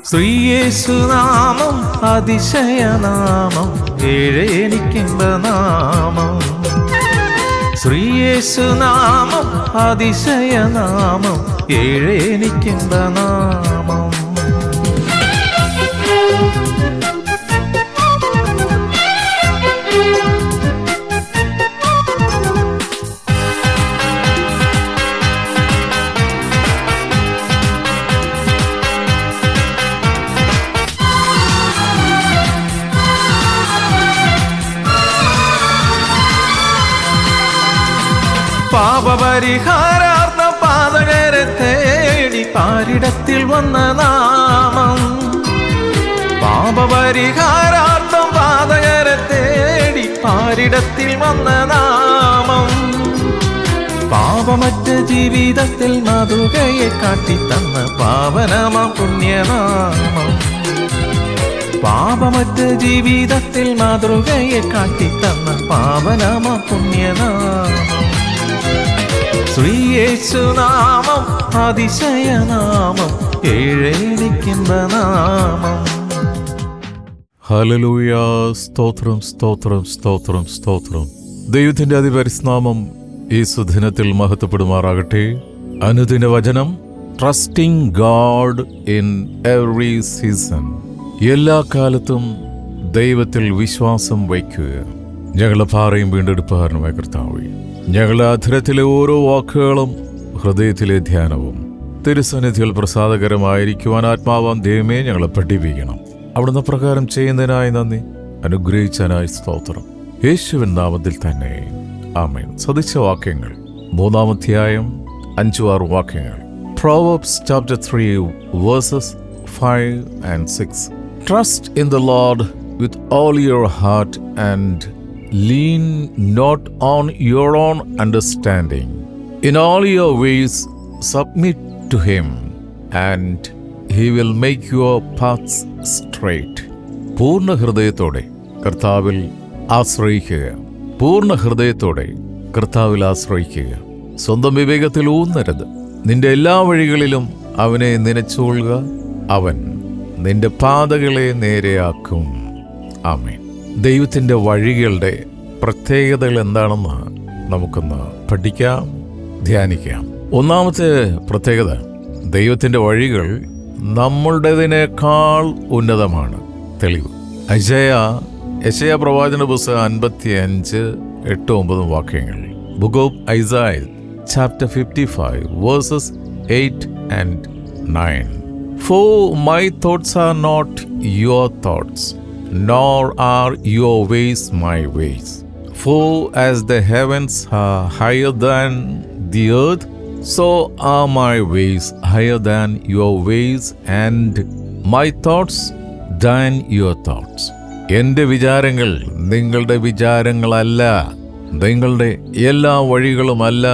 ശ്രീയേശുനാമം അതിശയനാമം, ഏഴെനിക്കിമ്പനാമം. ശ്രീയേശുനാമം അതിശയനാമം, ഏഴെനിക്കിമ്പനാമം. പാപപരിഹാരാർത്ഥം പാതകരെ തേടി പാരിടത്തിൽ വന്ന നാമം. പാപപരിഹാരാർത്ഥം പാതകരെ തേടി പാരിടത്തിൽ വന്ന നാമം. പാപമറ്റ ജീവിതത്തിൽ മാതൃകയെ കാട്ടിത്തന്ന പാവനമാം പുണ്യനാമം. പാപമറ്റ ജീവിതത്തിൽ മാതൃകയെ കാട്ടിത്തന്ന പാവനമാം പുണ്യനാമം. ശ്രീയേശുനാമം അതിശയനാമം, ഏഴെനിക്കിമ്പനാമം. ഹല്ലേലൂയ. സ്തോത്രം, സ്തോത്രം, സ്തോത്രം, സ്തോത്രം. ദൈവത്തിന്റെ അതിപരിസ്നാമം ഈ സുദിനത്തിൽ മഹത്വപ്പെടുമാറാകട്ടെ. അനുദിന വചനം, trusting God in every season. എല്ലാ കാലത്തും ദൈവത്തിൽ വിശ്വാസം വയ്ക്കുക. ഞങ്ങളുടെ പാറയും വീണ്ടെടുപ്പുകാരനുമായ കർത്താവേ, ഞങ്ങളുടെ അധരത്തിലെ ഓരോ വാക്കുകളും ഹൃദയത്തിലെ ധ്യാനവും തിരുസന്നിധിയിൽ പ്രസാദകരമായിരിക്കുവാൻ ആത്മാവാം ദൈവമേ ഞങ്ങളെ പഠിപ്പിക്കണം. അവിടുന്ന് പ്രകാരം ചെയ്യുന്നതിനായി നന്ദി, അനുഗ്രഹിച്ചതിനായി സ്തോത്രം. യേശുവിൻ നാമത്തിൽ തന്നെ ആമേൻ. സദിച്ച വാക്യങ്ങൾ 3-ാം അധ്യായം 5-6 വാക്യങ്ങൾ. Proverbs chapter 3 verses 5 and 6. Trust in the Lord with all your heart and lean not on your own understanding. In all your ways submit to him, and he will make your paths straight. പൂർണ്ണ ഹൃദയത്തോടെ കർത്താവിൽ ആശ്രയിക്കുക. പൂർണ്ണ ഹൃദയത്തോടെ കർത്താവിൽ ആശ്രയിക്കുക. സ്വന്തം വിവേകത്തിൽ ഊന്നരുത്. നിന്റെ എല്ലാ വഴികളിലും അവനെ നനച്ചുകൊള്ളുക. അവൻ നിന്റെ പാതകളെ നേരെയാക്കും. ആമേൻ. ദൈവത്തിൻ്റെ വഴികളുടെ പ്രത്യേകതകൾ എന്താണെന്ന് നമുക്കൊന്ന് പഠിക്കാം, ധ്യാനിക്കാം. ഒന്നാമത്തെ പ്രത്യേകത, ദൈവത്തിൻ്റെ വഴികൾ നമ്മളുടേതിനേക്കാൾ ഉന്നതമാണ്. തെളിവ് യെശയ്യാ പ്രവാചന പുസ്തകം 55, 8-9 വാക്യങ്ങൾ. Book of ഐസായ chapter 55 versus 8 and 9. For my thoughts are not your thoughts, nor are your ways my ways. For as the heavens are higher than the earth, so are my ways higher than your ways, and my thoughts than your thoughts. എൻ്റെ വിചാരങ്ങൾ നിങ്ങളുടെ വിചാരങ്ങളല്ല, നിങ്ങളുടെ എല്ലാ വഴികളുമല്ല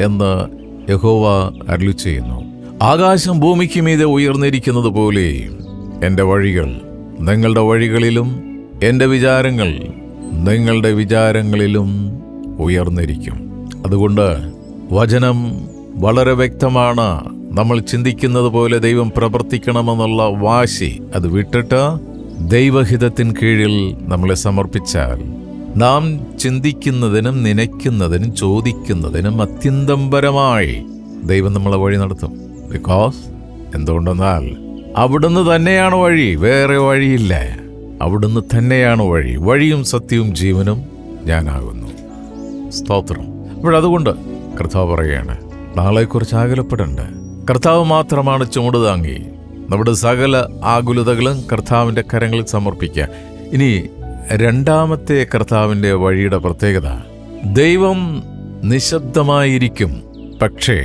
എന്ന് യഹോവ അരുളിച്ചെയ്യുന്നു. ആകാശം ഭൂമിക്ക് മീതെ ഉയർന്നിരിക്കുന്നത് പോലെ എൻ്റെ വഴികൾ നിങ്ങളുടെ വഴികളിലും എൻ്റെ വിചാരങ്ങൾ നിങ്ങളുടെ വിചാരങ്ങളിലും ഉയർന്നിരിക്കും. അതുകൊണ്ട് വചനം വളരെ വ്യക്തമാണ്. നമ്മൾ ചിന്തിക്കുന്നത് പോലെ ദൈവം പ്രവർത്തിക്കണമെന്നുള്ള വാശി അത് വിട്ടിട്ട് ദൈവഹിതത്തിന് കീഴിൽ നമ്മളെ സമർപ്പിച്ചാൽ നാം ചിന്തിക്കുന്നതിനും നനയ്ക്കുന്നതിനും ചോദിക്കുന്നതിനും അത്യന്തംപരമായി ദൈവം നമ്മളെ വഴി നടത്തും. ബിക്കോസ് എന്തുകൊണ്ടെന്നാൽ അവിടുന്ന് തന്നെയാണ് വഴി, വേറെ വഴിയില്ല. അവിടുന്ന് തന്നെയാണ് വഴി. വഴിയും സത്യവും ജീവനും ഞാനാകുന്നു. സ്തോത്രം. അപ്പോഴതുകൊണ്ട് കർത്താവ് പറയുകയാണ്, നാളെക്കുറിച്ച് ആകുലപ്പെടേണ്ട. കർത്താവ് മാത്രമാണ് ചുമട് താങ്ങി. നമ്മുടെ സകല ആകുലതകളും കർത്താവിൻ്റെ കരങ്ങളിൽ സമർപ്പിക്കുക. ഇനി രണ്ടാമത്തെ കർത്താവിൻ്റെ വഴിയുടെ പ്രത്യേകത, ദൈവം നിശബ്ദമായിരിക്കും, പക്ഷേ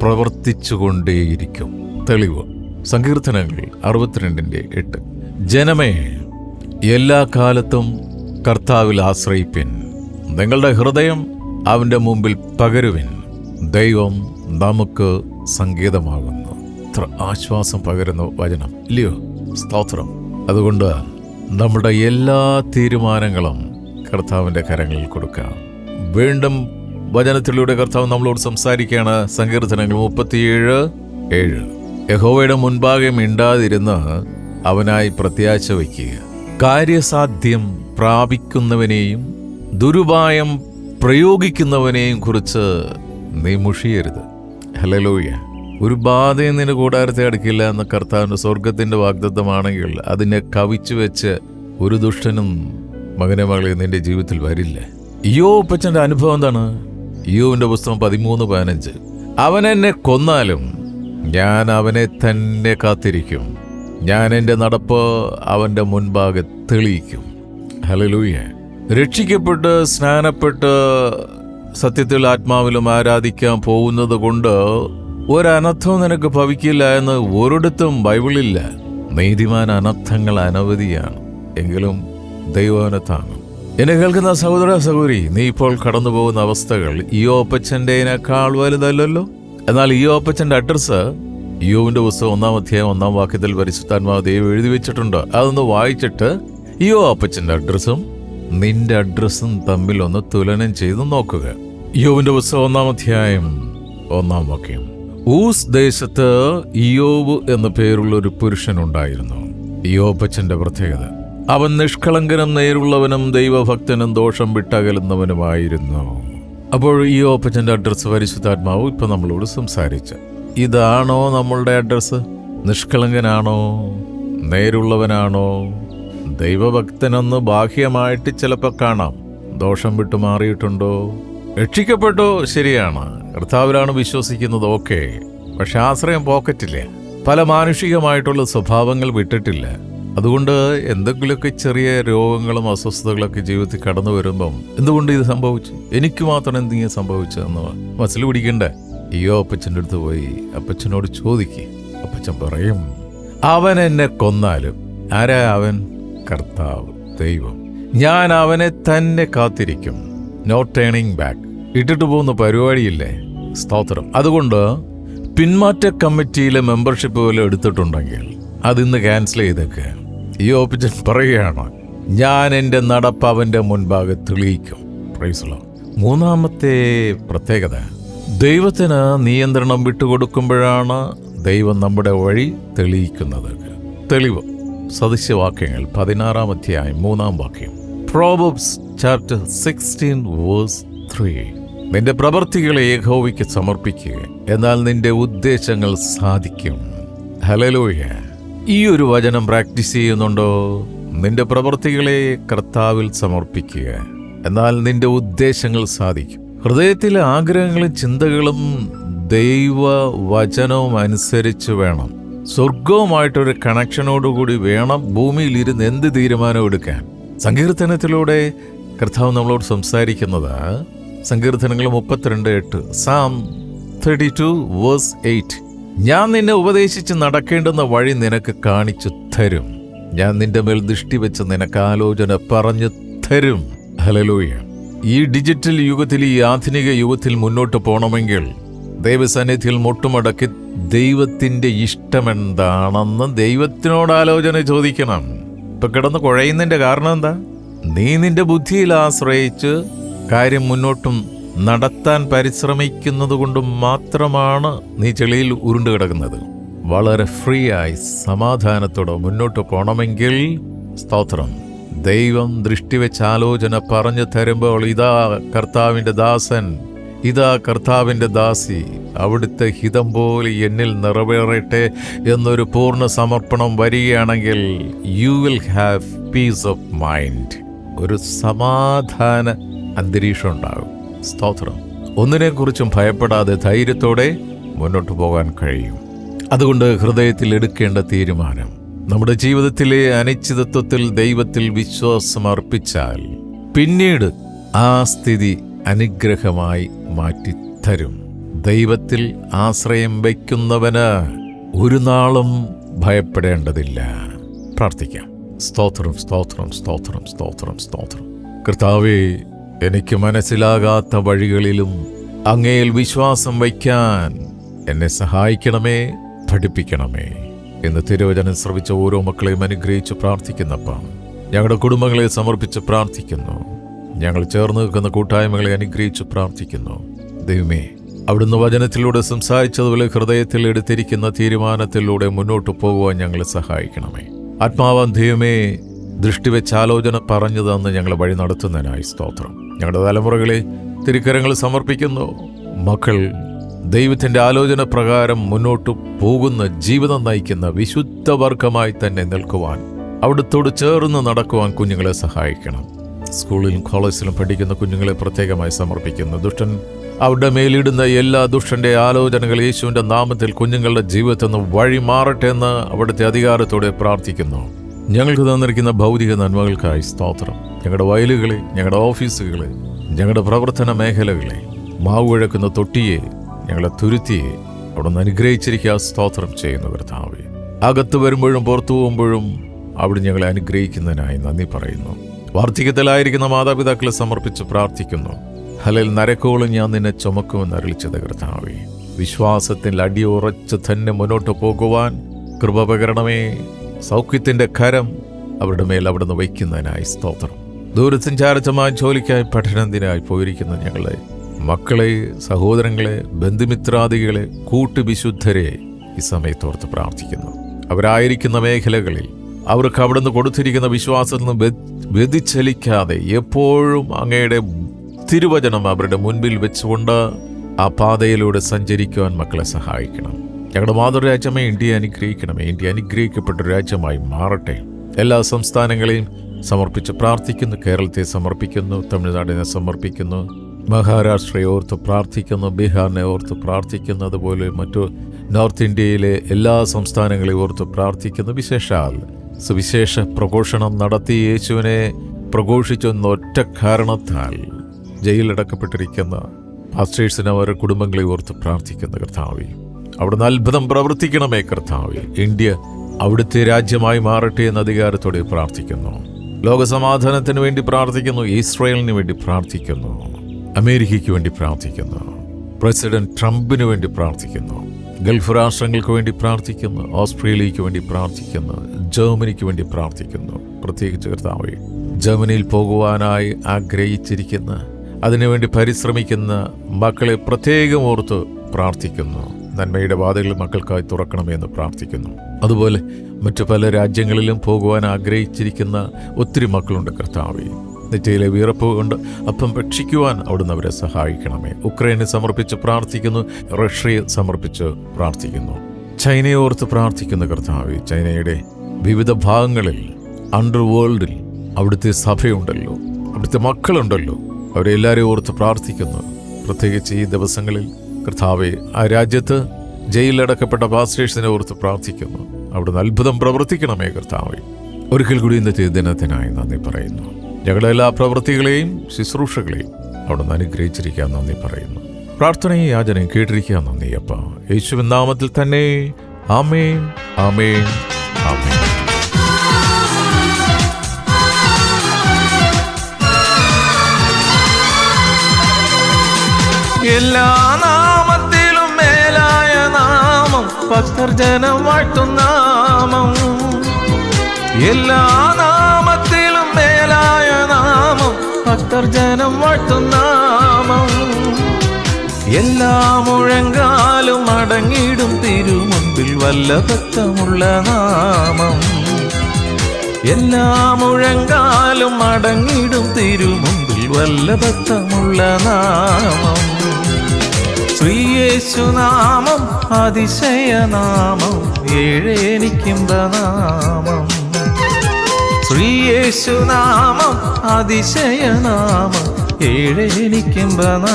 പ്രവർത്തിച്ചുകൊണ്ടേയിരിക്കും. തെളിവ് സങ്കീർത്തനങ്ങൾ 62:8. ജനമേ, എല്ലാ കാലത്തും കർത്താവിൽ ആശ്രയിപ്പിൻ, നിങ്ങളുടെ ഹൃദയം അവൻ്റെ മുമ്പിൽ പകരുവിൻ. ദൈവം നമുക്ക് സങ്കേതമാകുന്നു. എത്ര ആശ്വാസം പകരുന്ന വചനം ഇല്ലയോ? സ്തോത്രം. അതുകൊണ്ട് നമ്മുടെ എല്ലാ തീരുമാനങ്ങളും കർത്താവിൻ്റെ കരങ്ങളിൽ കൊടുക്കാം. വീണ്ടും വചനത്തിലൂടെ കർത്താവ് നമ്മളോട് സംസാരിക്കുകയാണ്. സങ്കീർത്തനങ്ങൾ 37:7. യഹോവയുടെ മുൻപാകെ മിണ്ടാതിരുന്ന് അവനായി പ്രത്യാശ വയ്ക്കുക. കാര്യസാധ്യം പ്രാപിക്കുന്നവനെയും ദുരുപായം പ്രയോഗിക്കുന്നവനെയും കുറിച്ച് നീ മുഷിയരുത്. ഹല്ലേലൂയ. ഒരു ബാധയും നിന്റെ കൂടാരത്തെ അടുക്കില്ല എന്ന കർത്താവിന്റെ സ്വർഗത്തിന്റെ വാഗ്ദത്തമാണെങ്കിൽ അതിനെ കവിച്ചു വെച്ച് ഒരു ദുഷ്ടനും മകനെ മകളെ നിന്റെ ജീവിതത്തിൽ വരില്ല. ഇയ്യോബപ്പച്ചന്റെ അനുഭവം എന്താണ്? ഇയ്യോബിന്റെ പുസ്തകം 13:15. അവൻ എന്നെ കൊന്നാലും ഞാൻ അവനെ തന്നെ കാത്തിരിക്കും, ഞാൻ എൻ്റെ നടപ്പ് അവൻ്റെ മുൻപാകെ തെളിയിക്കും. ഹല്ലേലൂയ. രക്ഷിക്കപ്പെട്ട് സ്നാനപ്പെട്ട് സത്യത്തിൽ ആത്മാവിലും ആരാധിക്കാൻ പോകുന്നത് കൊണ്ട് ഒരനർത്ഥവും നിനക്ക് ഭവിക്കില്ല എന്ന് ഒരിടത്തും ബൈബിളില്ല. നീതിമാൻ അനർത്ഥങ്ങൾ അനവധിയാണ്, എങ്കിലും ദൈവവനെ താങ്ങും. എന്നെ കേൾക്കുന്ന സഹോദര സഹോദരി, നീ ഇപ്പോൾ കടന്നു പോകുന്ന അവസ്ഥകൾ ഇയ്യോബപ്പച്ചൻ്റെതിനേക്കാൾ വലുതല്ലല്ലോ. എന്നാൽ ഇയ്യോബപ്പച്ചൻ്റെ അഡ്രസ്സ് ഇയ്യോബിന്റെ പുസ്തകം 1-ാം അധ്യായം 1-ാം വാക്യത്തിൽ പരിശുദ്ധാത്മാവ് ദൈവം എഴുതി വെച്ചിട്ടുണ്ട്. അതൊന്ന് വായിച്ചിട്ട് ഇയ്യോബപ്പച്ചൻ്റെ അഡ്രസ്സും നിന്റെ അഡ്രസ്സും തമ്മിൽ ഒന്ന് തുലനം ചെയ്ത് നോക്കുക. ഇയ്യോബിന്റെ പുസ്തകം 1-ാം അധ്യായം 1-ാം വാക്യം. ഊസ് ദേശത്ത് ഇയ്യോബ് എന്ന പേരുള്ള ഒരു പുരുഷനുണ്ടായിരുന്നു. ഇയ്യോബപ്പച്ചന്റെ പ്രത്യേകത, അവൻ നിഷ്കളങ്കനും നേരുള്ളവനും ദൈവഭക്തനും ദോഷം വിട്ടകലുന്നവനുമായിരുന്നു. അപ്പോൾ ഇയ്യോബപ്പച്ചന്റെ അഡ്രസ്സ് പരിശുദ്ധാത്മാവ് ഇപ്പൊ നമ്മളോട് സംസാരിച്ച ഇതാണോ നമ്മളുടെ അഡ്രസ്സ്? നിഷ്കളങ്കനാണോ? നേരുള്ളവനാണോ? ദൈവഭക്തനെന്ന് ബാഹ്യമായിട്ട് ചിലപ്പോൾ കാണാം. ദോഷം വിട്ടു മാറിയിട്ടുണ്ടോ? രക്ഷിക്കപ്പെട്ടോ? ശരിയാണ്, കർത്താവിലാണ് വിശ്വസിക്കുന്നത്, ഓക്കെ. പക്ഷെ ആശ്രയം പോക്കറ്റില്ലേ. പല മാനുഷികമായിട്ടുള്ള സ്വഭാവങ്ങൾ വിട്ടിട്ടില്ല. അതുകൊണ്ട് എന്തെങ്കിലുമൊക്കെ ചെറിയ രോഗങ്ങളും അസ്വസ്ഥതകളൊക്കെ ജീവിതത്തിൽ കടന്നു വരുമ്പം എന്തുകൊണ്ട് ഇത് സംഭവിച്ചു, എനിക്ക് മാത്രം എന്തെങ്കിലും സംഭവിച്ചതെന്ന് മനസ്സിൽ പിടിക്കണ്ടേ? ഇയ്യോബപ്പച്ചൻ്റെ അടുത്ത് പോയി അപ്പച്ചനോട് ചോദിക്കുക. അപ്പച്ചൻ പറയും, അവൻ എന്നെ കൊന്നാലും. ആരാ അവൻ? കർത്താവ്, ദൈവം. ഞാൻ അവനെ തന്നെ കാത്തിരിക്കും. No turning back. ഇട്ടിട്ട് പോകുന്ന പരിപാടിയില്ലേ. സ്തോത്രം. അതുകൊണ്ട് പിന്മാറ്റ കമ്മിറ്റിയിലെ മെമ്പർഷിപ്പ് പോലെ എടുത്തിട്ടുണ്ടെങ്കിൽ അതിന്ന് ക്യാൻസൽ ചെയ്തേക്ക്. ഇയ്യോബപ്പച്ചൻ പറയുകയാണ്, ഞാൻ എൻ്റെ നടപ്പ് അവൻ്റെ മുൻപാകെ തെളിയിക്കും. Praise the Lord. മൂന്നാമത്തെ പ്രത്യേകത, ദൈവത്തിന് നിയന്ത്രണം വിട്ടുകൊടുക്കുമ്പോഴാണ് ദൈവം നമ്മുടെ വഴി തെളിയിക്കുന്നത്. തെളിവ് സദൃശ്യവാക്യങ്ങൾ 16-ാം അധ്യായം 3-ാം വാക്യം. Proverbs chapter 16:3. നിന്റെ പ്രവൃത്തികളെ യഹോവയ്ക്ക് സമർപ്പിക്കുക, എന്നാൽ നിന്റെ ഉദ്ദേശങ്ങൾ സാധിക്കും. ഹല്ലേലൂയ. ഈ ഒരു വചനം പ്രാക്ടീസ് ചെയ്യുന്നുണ്ടോ? നിന്റെ പ്രവൃത്തികളെ കർത്താവിൽ സമർപ്പിക്കുക, എന്നാൽ നിന്റെ ഉദ്ദേശങ്ങൾ സാധിക്കും. ഹൃദയത്തിലെ ആഗ്രഹങ്ങളും ചിന്തകളും ദൈവവചനവും അനുസരിച്ച് വേണം. സ്വർഗവുമായിട്ടൊരു കണക്ഷനോടുകൂടി വേണം ഭൂമിയിൽ ഇരുന്ന് എന്ത് തീരുമാനം എടുക്കാൻ. സങ്കീർത്തനത്തിലൂടെ കർത്താവ് നമ്മളോട് സംസാരിക്കുന്നത് സങ്കീർത്തനങ്ങൾ 32:8. Psalm 32:8. ഞാൻ നിന്നെ ഉപദേശിച്ച് നടക്കേണ്ടുന്ന വഴി നിനക്ക് കാണിച്ചു തരും, ഞാൻ നിന്റെ മേൽ ദൃഷ്ടി വെച്ച് നിനക്ക് ആലോചന പറഞ്ഞു തരും. ഹല്ലേലൂയ. ഈ ഡിജിറ്റൽ യുഗത്തിൽ, ഈ ആധുനിക യുഗത്തിൽ മുന്നോട്ട് പോകണമെങ്കിൽ ദൈവസന്നിധിയിൽ മുട്ടുമടക്കി ദൈവത്തിൻ്റെ ഇഷ്ടമെന്താണെന്ന് ദൈവത്തിനോട് ആലോചന ചോദിക്കണം. ഇപ്പൊ കിടന്ന് കുഴയുന്നതിൻ്റെ കാരണം എന്താ? നീ നിന്റെ ബുദ്ധിയിൽ ആശ്രയിച്ച് കാര്യം മുന്നോട്ടും നടത്താൻ പരിശ്രമിക്കുന്നത് കൊണ്ട് മാത്രമാണ് നീ ചെളിയിൽ ഉരുണ്ടു കിടക്കുന്നത്. വളരെ ഫ്രീ ആയി സമാധാനത്തോടെ മുന്നോട്ട് പോകണമെങ്കിൽ, സ്തോത്രം, ദൈവം ദൃഷ്ടിവെച്ച് ആലോചന പറഞ്ഞു തരുമ്പോൾ, ഇതാ കർത്താവിൻ്റെ ദാസൻ, ഇതാ കർത്താവിൻ്റെ ദാസി, അവിടുത്തെ ഹിതം പോലെ എന്നിൽ നിറവേറട്ടെ എന്നൊരു പൂർണ്ണ സമർപ്പണം വരികയാണെങ്കിൽ you will have peace of mind. ഒരു സമാധാന അന്തരീക്ഷം ഉണ്ടാകും. സ്തോത്രം. ഒന്നിനെക്കുറിച്ചും ഭയപ്പെടാതെ ധൈര്യത്തോടെ മുന്നോട്ട് പോകാൻ കഴിയും. അതുകൊണ്ട് ഹൃദയത്തിൽ എടുക്കേണ്ട തീരുമാനം, നമ്മുടെ ജീവിതത്തിലെ അനിശ്ചിതത്വത്തിൽ ദൈവത്തിൽ വിശ്വാസം അർപ്പിച്ചാൽ പിന്നീട് ആ സ്ഥിതി അനുഗ്രഹമായി മാറ്റിത്തരും. ദൈവത്തിൽ ആശ്രയം വയ്ക്കുന്നവന് ഒരു നാളും ഭയപ്പെടേണ്ടതില്ല. പ്രാർത്ഥിക്കാം. സ്തോത്രം, സ്തോത്രം, സ്തോത്രം, സ്തോത്രം, സ്തോത്രം. കർത്താവേ, എനിക്ക് മനസ്സിലാകാത്ത വഴികളിലും അങ്ങയിൽ വിശ്വാസം വയ്ക്കാൻ എന്നെ സഹായിക്കണമേ, പഠിപ്പിക്കണമേ. എന്ന് തിരുവചനം ശ്രവിച്ച ഓരോ മക്കളെയും അനുഗ്രഹിച്ച് പ്രാർത്ഥിക്കുന്നപ്പ ഞങ്ങളുടെ കുടുംബങ്ങളെ സമർപ്പിച്ച് പ്രാർത്ഥിക്കുന്നു. ഞങ്ങൾ ചേർന്ന് നിൽക്കുന്ന കൂട്ടായ്മകളെ അനുഗ്രഹിച്ച് പ്രാർത്ഥിക്കുന്നു. ദൈവമേ, അവിടുന്ന് വചനത്തിലൂടെ സംസാരിച്ചതുപോലെ ഹൃദയത്തിൽ എടുത്തിരിക്കുന്ന തീരുമാനത്തിലൂടെ മുന്നോട്ട് പോകുവാൻ ഞങ്ങളെ സഹായിക്കണമേ. ആത്മാവാം ദൈവമേ, ദൃഷ്ടിവെച്ച് ആലോചന പറഞ്ഞു തന്ന് ഞങ്ങളെ വഴി നടത്തുന്നതിനായി സ്തോത്രം. ഞങ്ങളുടെ തലമുറകളെ തിരുക്കരങ്ങൾ സമർപ്പിക്കുന്നു. മക്കൾ ദൈവത്തിൻ്റെ ആലോചന പ്രകാരം മുന്നോട്ട് പോകുന്ന ജീവിതം നയിക്കുന്ന വിശുദ്ധ വർഗമായി തന്നെ നിൽക്കുവാൻ, അവിടുത്തോട് ചേർന്ന് നടക്കുവാൻ കുഞ്ഞുങ്ങളെ സഹായിക്കണം. സ്കൂളിലും കോളേജിലും പഠിക്കുന്ന കുഞ്ഞുങ്ങളെ പ്രത്യേകമായി സമർപ്പിക്കുന്നു. ദുഷ്ടൻ അവരുടെ മേലിടുന്ന എല്ലാ ദുഷ്ടന്റെ ആലോചനകൾ യേശുവിൻ്റെ നാമത്തിൽ കുഞ്ഞുങ്ങളുടെ ജീവിതത്തിൽ നിന്ന് വഴി മാറട്ടെ എന്ന് അവിടുത്തെ അധികാരത്തോടെ പ്രാർത്ഥിക്കുന്നു. ഞങ്ങൾക്ക് തന്നിരിക്കുന്ന ഭൗതിക നന്മകൾക്കായി സ്തോത്രം. ഞങ്ങളുടെ വയലുകളെ, ഞങ്ങളുടെ ഓഫീസുകളെ, ഞങ്ങളുടെ പ്രവർത്തന മേഖലകളെ, മാവുഴക്കുന്ന തൊട്ടിയെ, ഞങ്ങളെ തുരുത്തിയെ അവിടെ നിന്ന് അനുഗ്രഹിച്ചിരിക്കുക. സ്തോത്രം ചെയ്യുന്ന കർത്താവേ, അകത്ത് വരുമ്പോഴും പുറത്തു പോകുമ്പോഴും അവിടെ ഞങ്ങളെ അനുഗ്രഹിക്കുന്നതിനായി നന്ദി പറയുന്നു. വാർദ്ധക്യത്തിലായിരിക്കുന്ന മാതാപിതാക്കളെ സമർപ്പിച്ച് പ്രാർത്ഥിക്കുന്നു. ഹലൽ നരക്കോളം ഞാൻ നിന്നെ ചുമക്കുമെന്ന് അരുളിച്ചത് കർത്താവേ, വിശ്വാസത്തിൽ അടിയുറച്ച് തന്നെ മുന്നോട്ട് പോകുവാൻ കൃപ പകരണമേ. സൗഖ്യത്തിൻ്റെ കരം അവരുടെ മേൽ അവിടെ നിന്ന് വയ്ക്കുന്നതിനായി സ്തോത്രം. ദൂരസഞ്ചാരമായ ജോലിക്കായി പഠനത്തിനായി പോയിരിക്കുന്ന ഞങ്ങളെ മക്കളെ, സഹോദരങ്ങളെ, ബന്ധുമിത്രാദികളെ, കൂട്ടുവിശുദ്ധരെ ഈ സമയത്തോർത്ത് പ്രാർത്ഥിക്കുന്നു. അവരായിരിക്കുന്ന മേഖലകളിൽ അവർക്ക് അവിടെ നിന്ന് കൊടുത്തിരിക്കുന്ന വിശ്വാസത്തിൽ നിന്ന് വ്യതിചലിക്കാതെ എപ്പോഴും അങ്ങയുടെ തിരുവചനം അവരുടെ മുൻപിൽ വെച്ചുകൊണ്ട് ആ പാതയിലൂടെ സഞ്ചരിക്കുവാൻ മക്കളെ സഹായിക്കണം. ഞങ്ങളുടെ മാതൃരാജ്യമേ ഇന്ത്യയെ അനുഗ്രഹിക്കണമേ. ഇന്ത്യ അനുഗ്രഹിക്കപ്പെട്ട രാജ്യമായി മാറട്ടെ. എല്ലാ സംസ്ഥാനങ്ങളെയും സമർപ്പിച്ച് പ്രാർത്ഥിക്കുന്നു. കേരളത്തെ സമർപ്പിക്കുന്നു, തമിഴ്നാടിനെ സമർപ്പിക്കുന്നു, മഹാരാഷ്ട്രയെ ഓർത്ത് പ്രാർത്ഥിക്കുന്നു, ബീഹാറിനെ ഓർത്ത് പ്രാർത്ഥിക്കുന്നു, അതുപോലെ മറ്റു നോർത്ത് ഇന്ത്യയിലെ എല്ലാ സംസ്ഥാനങ്ങളെയും ഓർത്ത് പ്രാർത്ഥിക്കുന്നു. വിശേഷാൽ സുവിശേഷ പ്രഘോഷണം നടത്തി യേശുവിനെ പ്രഘോഷിച്ചെന്ന ഒറ്റ കാരണത്താൽ ജയിലിലടക്കപ്പെട്ടിരിക്കുന്ന പാസ്റ്റേഴ്സിനെ അവരുടെ കുടുംബങ്ങളെ ഓർത്ത് പ്രാർത്ഥിക്കുന്ന കർത്താവേ, അവിടുന്ന് അത്ഭുതം പ്രവർത്തിക്കണമേ കർത്താവേ. ഇന്ത്യ അവിടുത്തെ രാജ്യമായി മാറട്ടെ എന്ന അധികാരത്തോടെ പ്രാർത്ഥിക്കുന്നു. ലോകസമാധാനത്തിന് വേണ്ടി പ്രാർത്ഥിക്കുന്നു. ഇസ്രായേലിന് വേണ്ടി പ്രാർത്ഥിക്കുന്നു. അമേരിക്കയ്ക്ക് വേണ്ടി പ്രാർത്ഥിക്കുന്നു. പ്രസിഡന്റ് ട്രംപിന് വേണ്ടി പ്രാർത്ഥിക്കുന്നു. ഗൾഫ് രാഷ്ട്രങ്ങൾക്ക് വേണ്ടി പ്രാർത്ഥിക്കുന്നു. ഓസ്ട്രേലിയയ്ക്ക് വേണ്ടി പ്രാർത്ഥിക്കുന്നു. ജർമ്മനിക്ക് വേണ്ടി പ്രാർത്ഥിക്കുന്നു. പ്രത്യേകിച്ച് കർത്താവേ, ജർമ്മനിയിൽ പോകുവാനായി ആഗ്രഹിച്ചിരിക്കുന്ന, അതിനുവേണ്ടി പരിശ്രമിക്കുന്ന മക്കളെ പ്രത്യേകം ഓർത്ത് പ്രാർത്ഥിക്കുന്നു. നന്മയുടെ വാതിലുകൾ മക്കൾക്കായി തുറക്കണമെന്ന് പ്രാർത്ഥിക്കുന്നു. അതുപോലെ മറ്റു പല രാജ്യങ്ങളിലും പോകുവാൻ ആഗ്രഹിച്ചിരിക്കുന്ന ഒത്തിരി മക്കളുണ്ട് കർത്താവേ. നെറ്റയിലെ വിയർപ്പ് കൊണ്ട് അപ്പം ഭക്ഷിക്കുവാൻ അവിടുന്ന് അവരെ സഹായിക്കണമേ. ഉക്രൈനെ സമർപ്പിച്ച് പ്രാർത്ഥിക്കുന്നു. റഷ്യയെ സമർപ്പിച്ച് പ്രാർത്ഥിക്കുന്നു. ചൈനയെ ഓർത്ത് പ്രാർത്ഥിക്കുന്ന കർത്താവേ, ചൈനയുടെ വിവിധ ഭാഗങ്ങളിൽ അണ്ടർ വേൾഡിൽ അവിടുത്തെ സഭയുണ്ടല്ലോ, അവിടുത്തെ മക്കളുണ്ടല്ലോ, അവരെ എല്ലാവരെയും ഓർത്ത് പ്രാർത്ഥിക്കുന്നു. പ്രത്യേകിച്ച് ഈ ദിവസങ്ങളിൽ കർത്താവെ, ആ രാജ്യത്ത് ജയിലിലടക്കപ്പെട്ട പാസ്റ്റേഴ്സിനെ ഓർത്ത് പ്രാർത്ഥിക്കുന്നു. അവിടുന്ന് അത്ഭുതം പ്രവർത്തിക്കണമേ കർത്താവെ. ഒരിക്കൽ കൂടി ഇന്നത്തെ ദിനത്തിനായി നന്ദി പറയുന്നു. ഞങ്ങളുടെ എല്ലാ പ്രവൃത്തികളെയും ശുശ്രൂഷകളെയും അവിടുന്ന് അനുഗ്രഹിച്ചിരിക്കാൻ നന്ദി പറയുന്നു. പ്രാർത്ഥനയും യാചനയും കേട്ടിരിക്കാൻ നന്ദി അപ്പ. യേശുവിൻ നാമത്തിൽ തന്നെ. ആമേൻ, ആമേൻ, ആമേൻ. എല്ലാ നാമത്തിലും മേലായ നാമം, ഭക്തർ ജനം വാഴ്ത്തും നാമം. എല്ലാ നാമത്തിലും മേലായ നാമം, ഭക്തർ ജനം വാഴ്ത്തും നാമം. എല്ലാ മുഴങ്കാലും അടങ്ങിടും തിരുമുൻപിൽ വല്ലഭത്വമുള്ള നാമം. എല്ലാ മുഴങ്കാലും അടങ്ങിടും തിരുമുൻപിൽ വല്ലഭത്വമുള്ള നാമം. ശ്രീയേശുനാമം അതിശയനാമം, ഏഴേനിക്കിമ്പനാമം. ശ്രീയേശുനാമം അതിശയനാമം, ഏഴേനിക്കിമ്പനാമം.